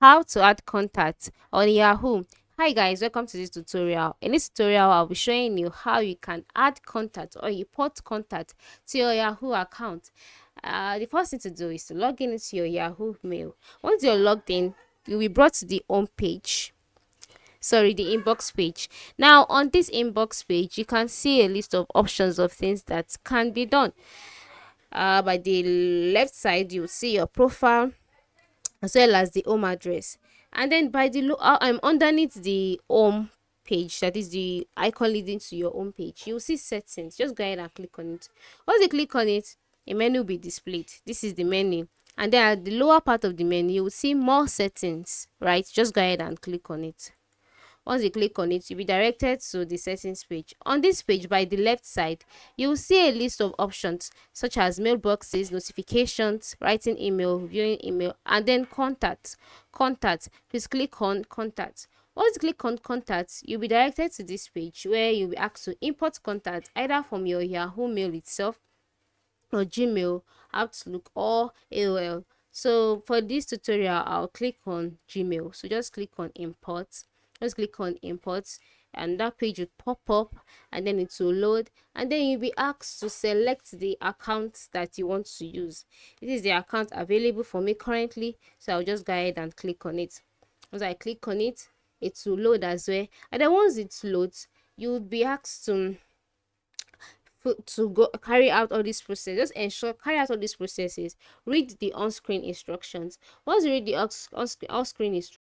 How to add contacts on Yahoo. Hi guys, welcome to this tutorial. In this tutorial, I'll be showing you how you can add contact or import contact to your Yahoo account. The first thing to do is to log in into your Yahoo mail. Once you're logged in, you'll be brought to the home page. Sorry, the inbox page. Now, on this inbox page, you can see a list of options of things that can be done. By the left side, you'll see your profile as well as the home address, and then by the I'm underneath the home page, that is the icon leading to your home page. You'll see settings. Just go ahead and click on it. Once you click on it, a menu will be displayed. This is the menu, and then at the lower part of the menu you will see more settings, right? Just go ahead and click on it. Once you click on it, you'll be directed to the settings page. On this page, by the left side, you will see a list of options such as mailboxes, notifications, writing email, viewing email, and then contacts. Contacts. Please click on contacts. Once you click on contacts, you'll be directed to this page where you'll be asked to import contacts either from your Yahoo mail itself or Gmail, Outlook, or AOL. So for this tutorial, I'll click on Gmail. So just click on import. Just click on import, and that page will pop up, and then it will load, and then you'll be asked to select the account that you want to use. This is the account available for me currently, so I'll just go ahead and click on it. Once I click on it, it will load as well, and then once it loads, you'll be asked to go carry out all these processes. Just ensure carry out all these processes. Read the on-screen instructions. Once you read the on-screen instructions,